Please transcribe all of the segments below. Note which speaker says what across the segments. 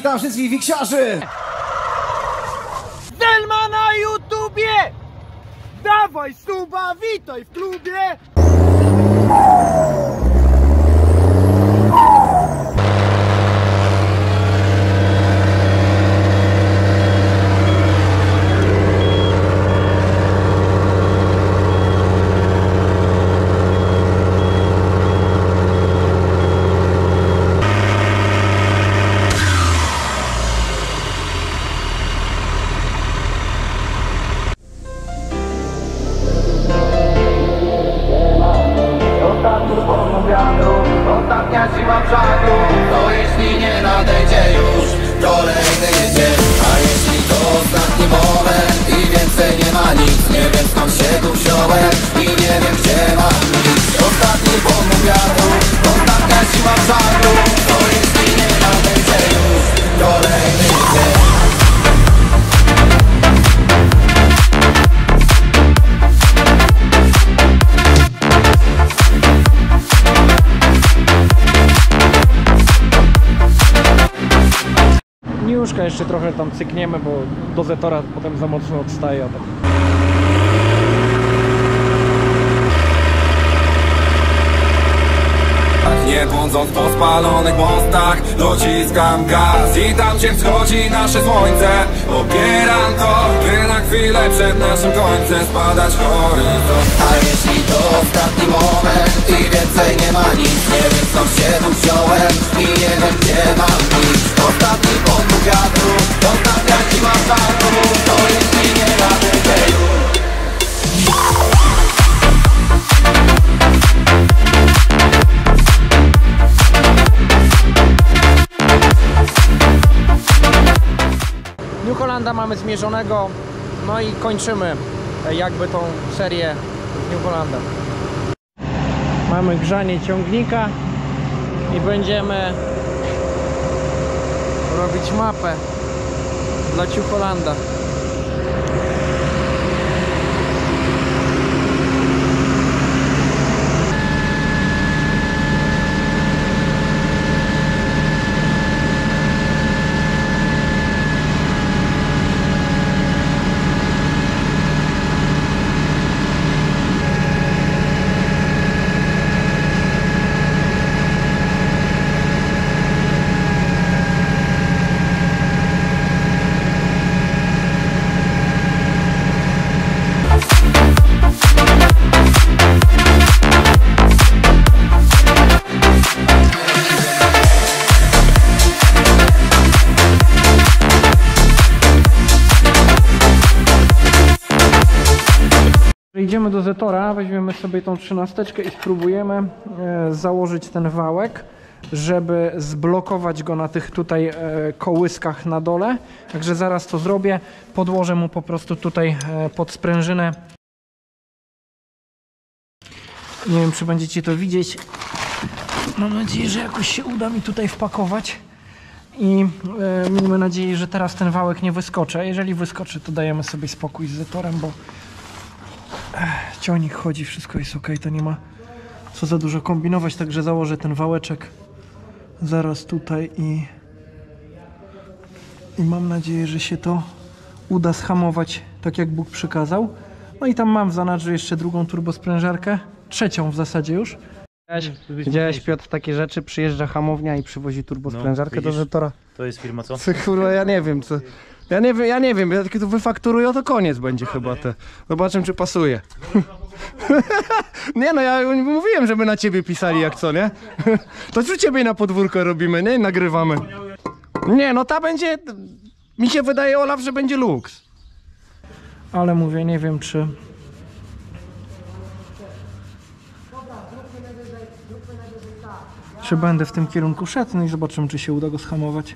Speaker 1: Witam wszystkich wiksiarzy!
Speaker 2: Zelma na YouTubie! Dawaj suba, witaj w klubie!
Speaker 3: Ostatnia siła brzegu, to jeśli nie nadejdzie już kolejny dzień. A jeśli to ostatni moment i więcej nie ma nic, nie wiem skąd się tu wziąłem i nie wiem gdzie mam iść. Ostatni pomóg wiatru, ostatnia siła brzegu, to jeśli nie nadejdzie już kolejny dzień.
Speaker 4: Niuszka jeszcze trochę tam cykniemy, bo do Zetora potem za mocno odstaje. Tak.
Speaker 3: Nie błądząc po spalonych mostach, dociskam gaz i tam gdzie wschodzi nasze słońce, opieram to, by na chwilę przed naszym końcem spadać horyzont. A jeśli to ostatni moment i więcej nie ma nic, nie wiem skąd się tu wziąłem i nie wiem gdzie mam iść. Ostatni pomóg wiatru, ostatnia siła żartu, to jeśli nie nadejdzie już.
Speaker 4: New Hollanda mamy zmierzonego, no i kończymy jakby tą serię z New Hollanda. Mamy grzanie ciągnika i będziemy robić mapę dla New Hollanda. Idziemy do Zetora, weźmiemy sobie tą 13 i spróbujemy założyć ten wałek, żeby zblokować go na tych tutaj kołyskach na dole. Także zaraz to zrobię, podłożę mu po prostu tutaj pod sprężynę. Nie wiem, czy będziecie to widzieć. Mam nadzieję, że jakoś się uda mi tutaj wpakować. I miejmy nadzieję, że teraz ten wałek nie wyskoczy. Jeżeli wyskoczy, to dajemy sobie spokój z Zetorem, bo ciągnik chodzi, wszystko jest ok, to nie ma co za dużo kombinować, także założę ten wałeczek zaraz tutaj i mam nadzieję, że się to uda schamować tak jak Bóg przykazał. No i tam mam w zanadrzu jeszcze drugą turbosprężarkę, trzecią w zasadzie już. Widziałeś, Piotr, takie rzeczy, przyjeżdża hamownia i przywozi turbosprężarkę do Zetora.
Speaker 5: To jest firma co?
Speaker 4: Kurwa, ja nie wiem co. Ja nie wiem, ja tylko to wyfakturuję, to koniec będzie chyba te. Zobaczymy, czy pasuje. Nie no, ja mówiłem, żeby na ciebie pisali jak co, nie? To co ciebie na podwórko robimy, nie? Nagrywamy. Nie no, ta będzie, mi się wydaje, Olaf, że będzie luks. Ale mówię, nie wiem czy... Czy będę w tym kierunku szedł, no i zobaczymy, czy się uda go schamować.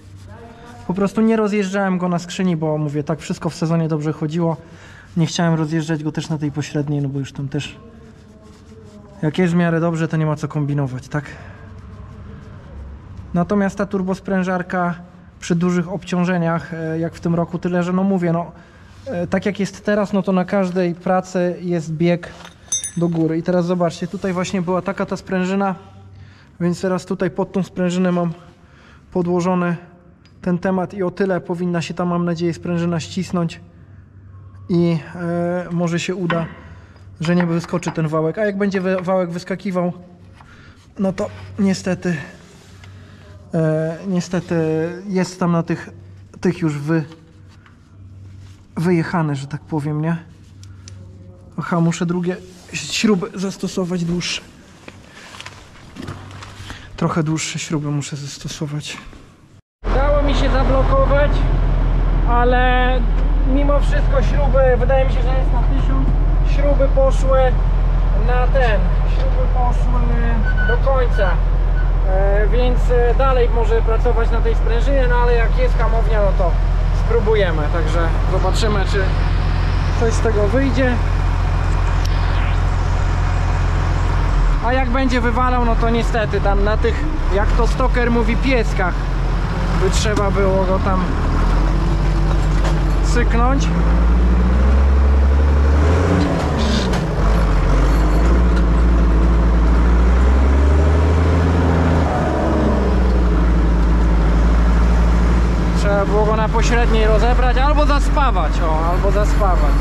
Speaker 4: Po prostu nie rozjeżdżałem go na skrzyni, bo mówię, tak wszystko w sezonie dobrze chodziło. Nie chciałem rozjeżdżać go też na tej pośredniej, no bo już tam też... Jak jest w miarę dobrze, to nie ma co kombinować, tak? Natomiast ta turbosprężarka przy dużych obciążeniach, jak w tym roku, tyle, że no mówię, no tak jak jest teraz, no to na każdej pracy jest bieg do góry. I teraz zobaczcie, tutaj właśnie była taka ta sprężyna, więc teraz tutaj pod tą sprężynę mam podłożone ten temat i o tyle powinna się tam, mam nadzieję, sprężyna ścisnąć i może się uda, że nie wyskoczy ten wałek. A jak będzie wałek wyskakiwał, no to niestety jest tam na tych już wyjechany, że tak powiem, nie? Aha, muszę drugie śruby zastosować dłuższe. Trochę dłuższe śruby muszę zastosować. Udało mi się zablokować, ale mimo wszystko śruby, wydaje mi się, że jest na 1000. Śruby poszły na śruby poszły do końca. Więc dalej może pracować na tej sprężynie, no ale jak jest hamownia, no to spróbujemy. Także zobaczymy, czy coś z tego wyjdzie. A jak będzie wywalał, no to niestety tam na tych, jak to stoker mówi, pieskach by trzeba było go tam syknąć. Trzeba było go na pośredniej rozebrać albo zaspawać, albo zaspawać.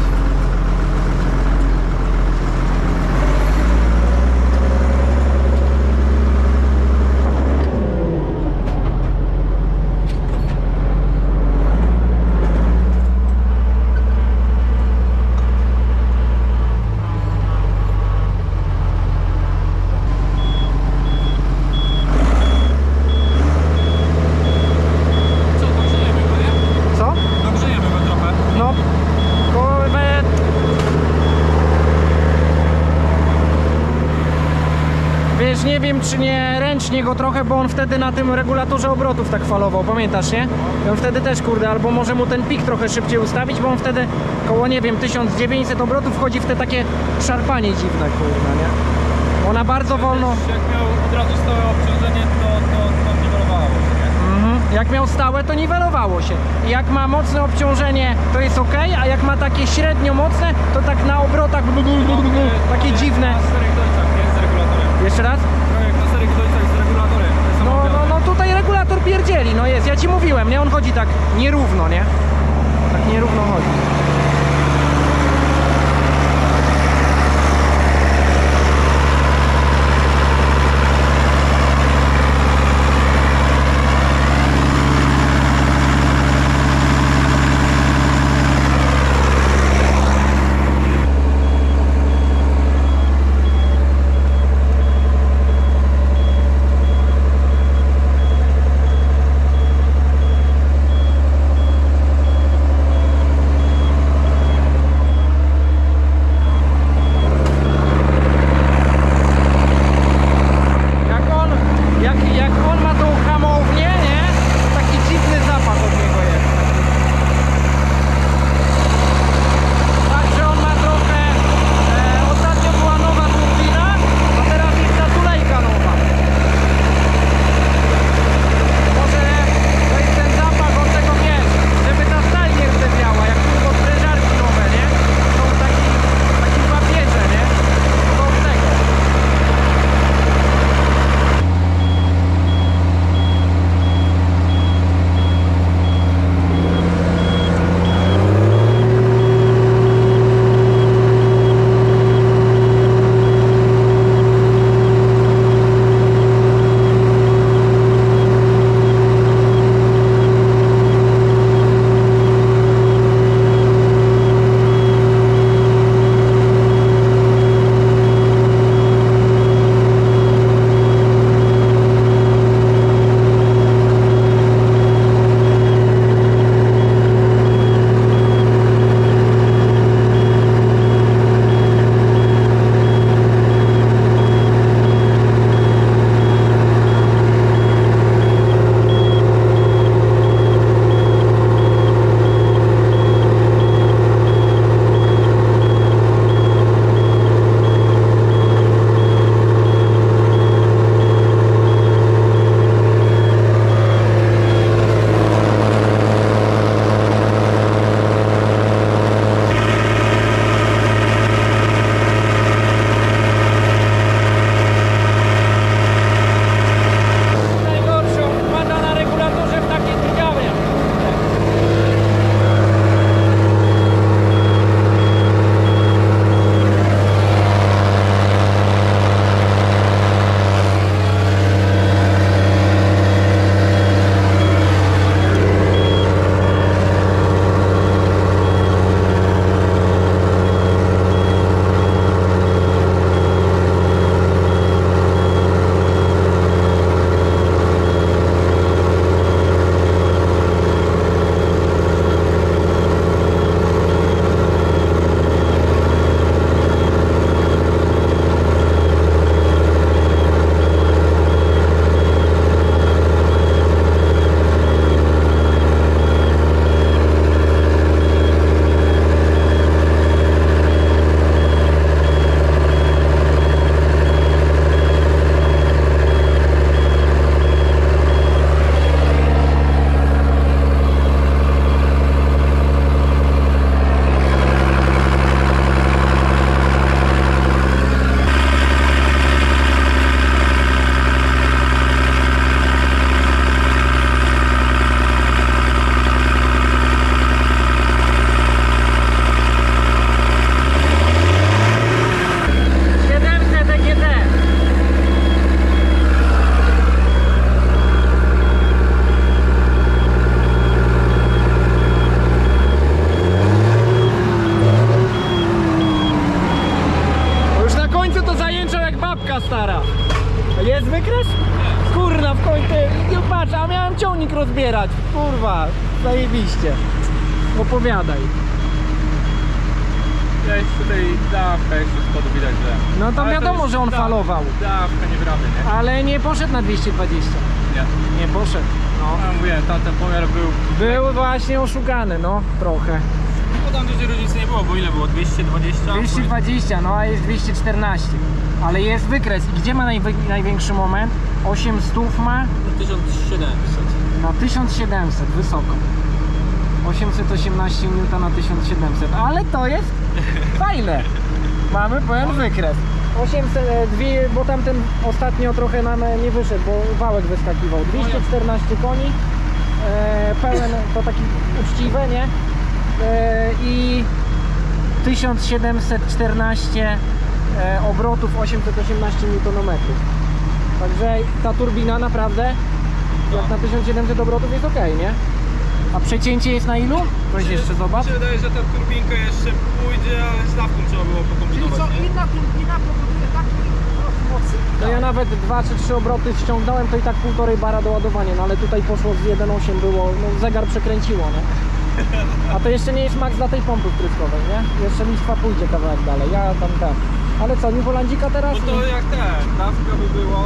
Speaker 4: Nie wiem, czy nie ręcznie go trochę, bo on wtedy na tym regulatorze obrotów tak falował, pamiętasz, nie? I on wtedy też, kurde, albo może mu ten pik trochę szybciej ustawić, bo on wtedy koło, nie wiem, 1900 obrotów wchodzi w te takie szarpanie dziwne, kurde, nie? Ona bardzo wolno...
Speaker 1: Jak miał od razu stałe obciążenie, to niwelowało się, nie?
Speaker 4: Jak miał stałe, to niwelowało się. I jak ma mocne obciążenie, to jest ok, a jak ma takie średnio mocne, to tak na obrotach takie dziwne. Jeszcze raz? No tutaj regulator pierdzieli, no jest, ja ci mówiłem, nie? On chodzi tak nierówno, nie? Tak nierówno chodzi. otwierać, kurwa, zajebiście. Opowiadaj.
Speaker 1: Gdzieś tutaj dawka jeszcze z spodu widać, że...
Speaker 4: No to
Speaker 1: Ale
Speaker 4: wiadomo,
Speaker 1: jest
Speaker 4: że on falował.
Speaker 1: Dawka nie bramy, nie?
Speaker 4: Ale nie poszedł na 220.
Speaker 1: Nie.
Speaker 4: Nie poszedł. No.
Speaker 1: Ja mówiłem, tamten pomiar był...
Speaker 4: Był właśnie oszukany, no trochę.
Speaker 1: No tam dużej różnicy nie było, bo ile było? 220?
Speaker 4: 220, no a jest 214. Ale jest wykres. I gdzie ma największy moment? 800 ma
Speaker 1: 1700.
Speaker 4: na 1700, wysoko. 818 N na 1700, ale to jest fajne. Mamy pełen wykres. 800, bo tamten ostatnio trochę nam nie wyszedł, bo wałek wyskakiwał. 214 koni, pełen, to taki uczciwy, nie? I 1714 obrotów, 818 Nm. Także ta turbina naprawdę jak na 1700 obrotów jest ok, nie? A przecięcie jest na ilu? Weź jeszcze zobacz.
Speaker 1: Mi się wydaje, że ta turbinka jeszcze pójdzie, ale z dawką trzeba było pokombinować. nie?
Speaker 2: Inna turbina powoduje taki mocy.
Speaker 4: No ja nawet 2 czy 3 obroty ściągnąłem, to i tak 1,5 bara do ładowania, no ale tutaj poszło z 1,8 było, no zegar przekręciło, nie? A to jeszcze nie jest maks dla tej pompy wtryskowej, nie? Jeszcze listwa pójdzie kawałek dalej, ja tam. Ale co, New Hollandika teraz?
Speaker 1: No to jak dawka by była,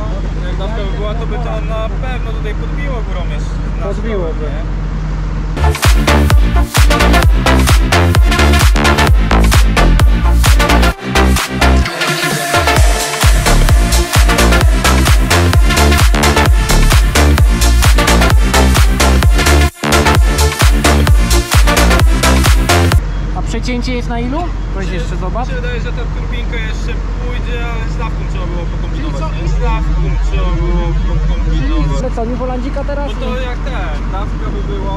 Speaker 1: jak dawka by była, to by to na pewno tutaj podbiło górą jeszcze.
Speaker 4: Podbiłoby. A przecięcie jest na ilu? Weź jeszcze zobacz.
Speaker 1: Mi się wydaje, że ta turbinka jeszcze pójdzie, ale z dawką trzeba było pokombinować. nie? Z dawką trzeba było pokombinować.
Speaker 4: Ale co, New Hollandika teraz?
Speaker 1: No to jak dawka by była,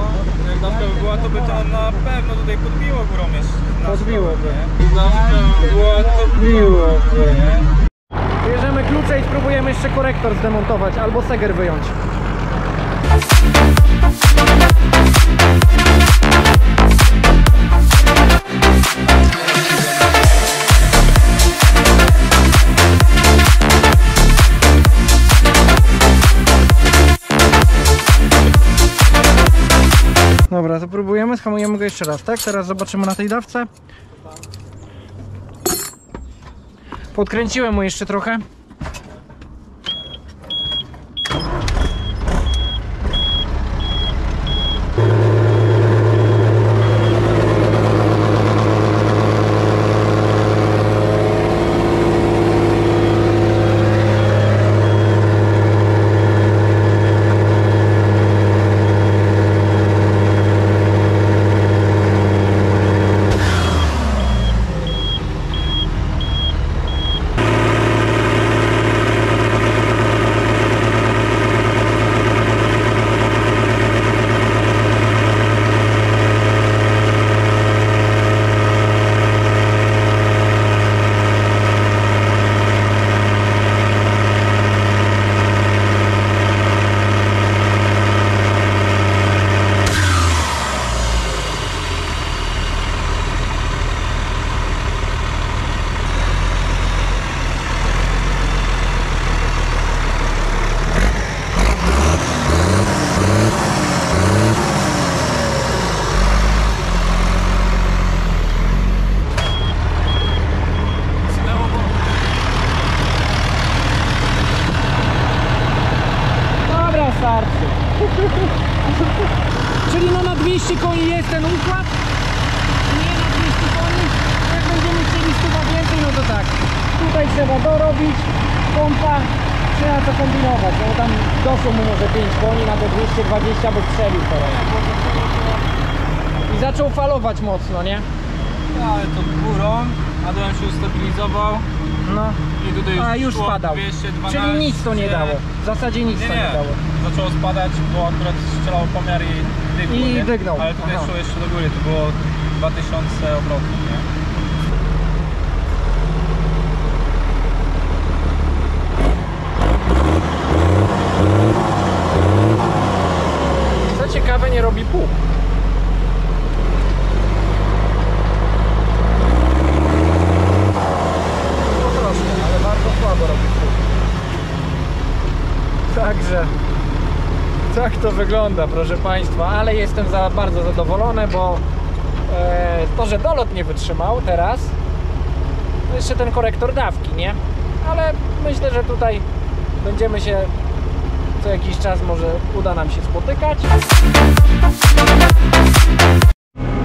Speaker 1: jak dawka by była, to by to na pewno tutaj podbiło górą jeszcze.
Speaker 4: Podbiłoby.
Speaker 1: Dawka by była, to biłoby.
Speaker 4: Bierzemy klucze i spróbujemy jeszcze korektor zdemontować albo seger wyjąć. Dobra, to próbujemy, zhamujemy go jeszcze raz, tak? Teraz zobaczymy na tej dawce. Podkręciłem mu jeszcze trochę. Czyli no na 200 koni jest ten układ. Nie na 200 koni. Jak będziemy chcieli 100 więcej, no to tak. Tutaj trzeba dorobić. Pompa. Trzeba to kombinować. No tam doszło mu może 5 koni na te 220, bo strzelił teraz. I zaczął falować mocno, nie?
Speaker 1: Ale to górą, a dołem się ustabilizował.
Speaker 4: No.
Speaker 1: I tutaj
Speaker 4: A już
Speaker 1: szło
Speaker 4: spadał.
Speaker 1: 212.
Speaker 4: Czyli nic to nie dało. W zasadzie nic to nie dało.
Speaker 1: Zaczęło spadać, bo akurat strzelał pomiar i dygło,
Speaker 4: I
Speaker 1: nie?
Speaker 4: dygnął.
Speaker 1: Ale tutaj
Speaker 4: Aha.
Speaker 1: szło jeszcze do góry, to było 2000 obrotów, nie?
Speaker 4: Co ciekawe, nie robi pół. No troszkę, ale bardzo słabo robi pół. Także Tak to wygląda, proszę Państwa, ale jestem bardzo zadowolony, bo to, że dolot nie wytrzymał teraz, to jeszcze ten korektor dawki, nie? Ale myślę, że tutaj będziemy się co jakiś czas, może uda nam się spotykać.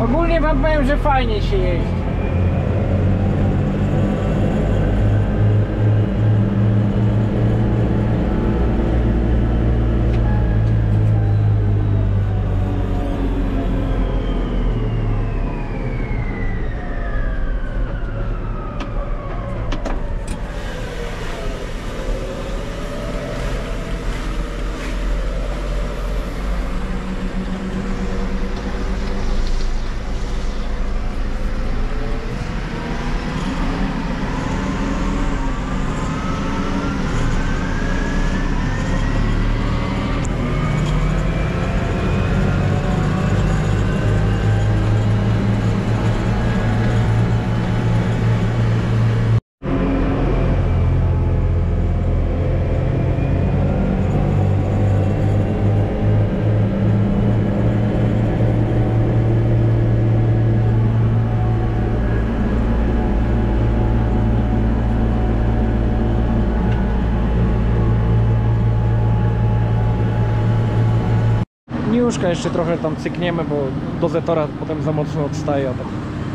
Speaker 4: Ogólnie Wam powiem, że fajnie się jeździ. Niuszka jeszcze trochę tam cykniemy, bo do Zetora potem za mocno odstaje, a tak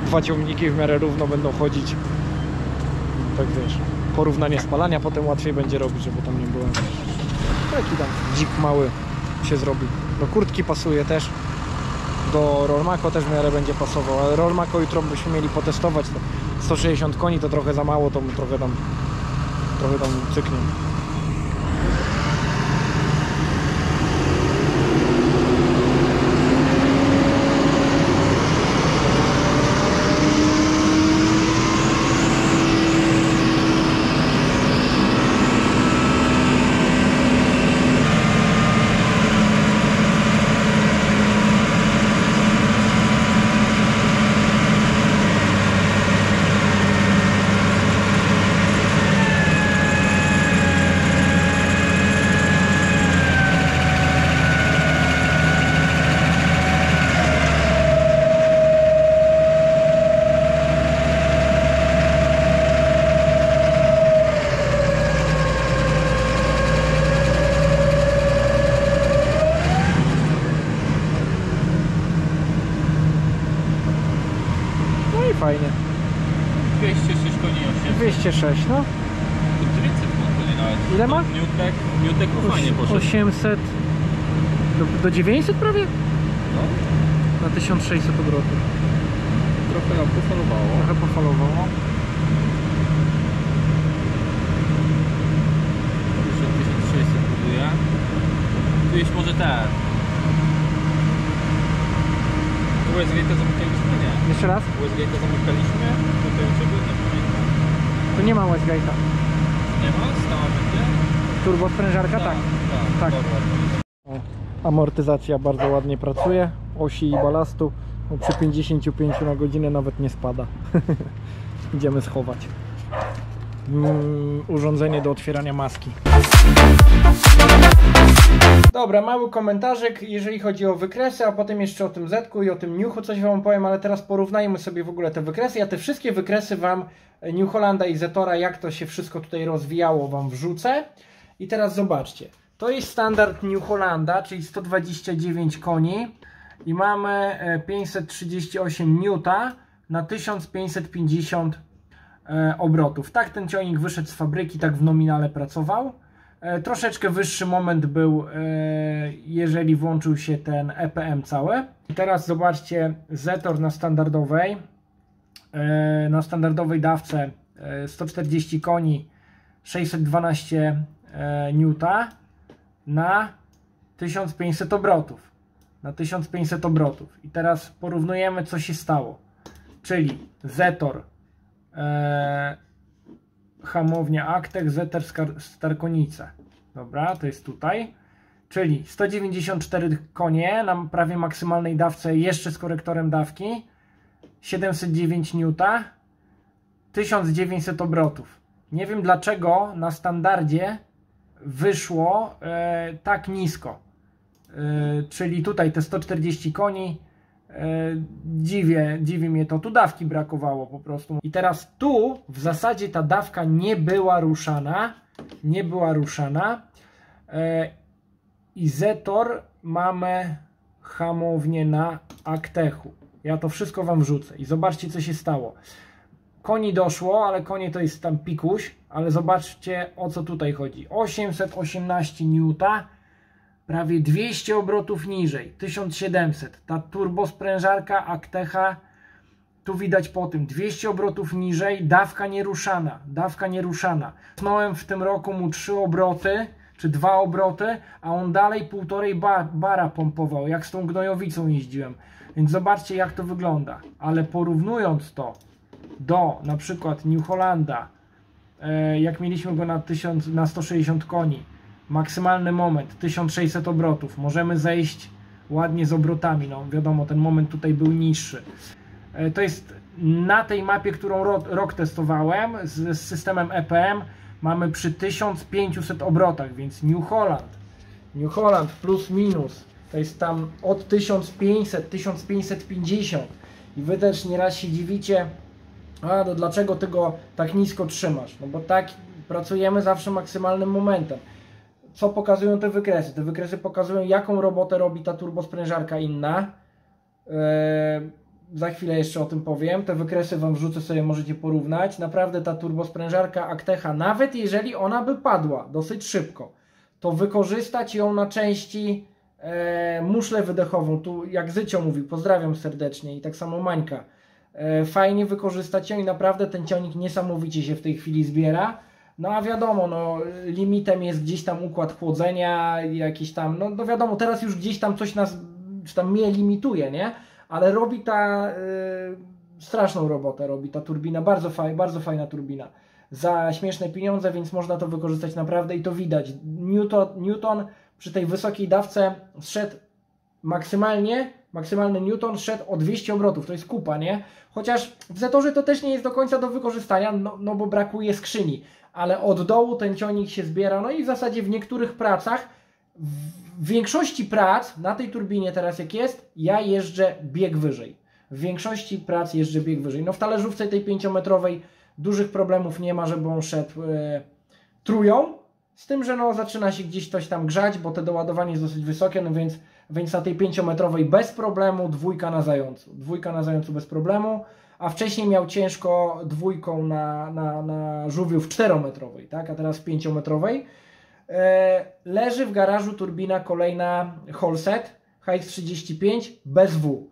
Speaker 4: dwa ciągniki w miarę równo będą chodzić. Tak wiesz, porównanie spalania potem łatwiej będzie robić, żeby tam nie było taki tam dzik mały się zrobi. Do kurtki pasuje też, do Rollmako też w miarę będzie pasował, ale Rollmako jutro byśmy mieli potestować. To 160 koni to trochę za mało, to trochę tam cyknie. Fajnie.
Speaker 1: 206 koni,
Speaker 4: 206, no.
Speaker 1: 900 koni nawet.
Speaker 4: Ile ma?
Speaker 1: Newtek fajnie poszedł.
Speaker 4: 800 do 900 prawie?
Speaker 1: No.
Speaker 4: Na 1600 obrotów.
Speaker 1: Trochę pofalowało.
Speaker 4: Trochę pofalowało.
Speaker 1: Już od 1600 buduje. Tu jest może ten. USG-kę zamykaliśmy? Nie.
Speaker 4: Jeszcze raz?
Speaker 1: USG-kę zamykaliśmy? Tutaj u Ciebie? Nie pamiętam.
Speaker 4: Tu nie ma USG-ka.
Speaker 1: Nie ma? Stała będzie?
Speaker 4: Turbosprężarka? Tak. Tak.
Speaker 1: Dobra.
Speaker 4: Amortyzacja bardzo ładnie pracuje. Osi i balastu. No, przy 55 na godzinę nawet nie spada. Idziemy schować. Urządzenie do otwierania maski. Dobra, mały komentarzyk, jeżeli chodzi o wykresy, a potem jeszcze o tym Zetku i o tym Niuchu coś Wam powiem, ale teraz porównajmy sobie w ogóle te wykresy. Ja te wszystkie wykresy Wam, New Hollanda i Zetora, jak to się wszystko tutaj rozwijało, Wam wrzucę. I teraz zobaczcie, to jest standard New Hollanda, czyli 129 koni i mamy 538 N na 1550 obrotów. Tak ten ciągnik wyszedł z fabryki, tak w nominale pracował. Troszeczkę wyższy moment był, jeżeli włączył się ten EPM cały. I teraz zobaczcie Zetor na standardowej dawce 140 koni, 612 N na 1500 obrotów. Na 1500 obrotów. I teraz porównujemy, co się stało. Czyli Zetor, hamownia Actec, Zetor Starkonice. Dobra, to jest tutaj. Czyli 194 konie na prawie maksymalnej dawce, jeszcze z korektorem dawki. 709 N, 1900 obrotów. Nie wiem dlaczego na standardzie wyszło tak nisko. czyli tutaj te 140 koni. Dziwi mnie to, tu dawki brakowało po prostu. I teraz tu w zasadzie ta dawka nie była ruszana. I Zetor mamy hamownię na Actechu. Ja to wszystko wam wrzucę i zobaczcie, co się stało. Koni doszło, ale konie to jest tam pikuś, ale zobaczcie, o co tutaj chodzi. 818 N, prawie 200 obrotów niżej, 1700. Ta turbosprężarka Actecha, tu widać po tym, 200 obrotów niżej, dawka nieruszana. Cnąłem w tym roku mu 3 obroty, czy 2 obroty, a on dalej 1,5 bara pompował, jak z tą gnojowicą jeździłem. Więc zobaczcie, jak to wygląda. Ale porównując to do na przykład New Hollanda, jak mieliśmy go na 160 koni, maksymalny moment 1600 obrotów, możemy zejść ładnie z obrotami, no wiadomo, ten moment tutaj był niższy. To jest na tej mapie, którą rok testowałem z systemem EPM, mamy przy 1500 obrotach, więc New Holland plus minus to jest tam od 1500, 1550 i wy też nieraz się dziwicie, a no dlaczego ty go tak nisko trzymasz? No bo tak pracujemy zawsze maksymalnym momentem. Co pokazują te wykresy? Te wykresy pokazują, jaką robotę robi ta turbosprężarka inna. Za chwilę jeszcze o tym powiem. Te wykresy wam wrzucę, sobie możecie porównać. Naprawdę ta turbosprężarka Actecha, nawet jeżeli ona by padła dosyć szybko, to wykorzystać ją na części muszlę wydechową. Tu jak Zycio mówił, pozdrawiam serdecznie, i tak samo Mańka. Fajnie wykorzystać ją i naprawdę ten ciągnik niesamowicie się w tej chwili zbiera. No a wiadomo, no, limitem jest gdzieś tam układ chłodzenia, jakiś tam, no wiadomo, teraz już gdzieś tam coś nas, czy tam mnie limituje, nie? Ale robi ta straszną robotę, robi ta turbina, bardzo fajna turbina. Za śmieszne pieniądze, więc można to wykorzystać naprawdę i to widać. Newton przy tej wysokiej dawce szedł maksymalny Newton szedł o 200 obrotów, to jest kupa, nie? Chociaż w Zetorze to też nie jest do końca do wykorzystania, no bo brakuje skrzyni. Ale od dołu ten ciągnik się zbiera, no i w zasadzie w niektórych pracach, w większości prac na tej turbinie teraz jak jest, ja jeżdżę bieg wyżej. W większości prac jeżdżę bieg wyżej. No w talerzówce tej 5-metrowej dużych problemów nie ma, żeby on szedł trójką, z tym, że no zaczyna się gdzieś coś tam grzać, bo to doładowanie jest dosyć wysokie, no więc na tej 5-metrowej bez problemu, dwójka na zającu bez problemu. A wcześniej miał ciężko dwójką na żółwiów 4-metrowej, tak? A teraz 5-metrowej. Leży w garażu turbina kolejna Holset HX35 bez W.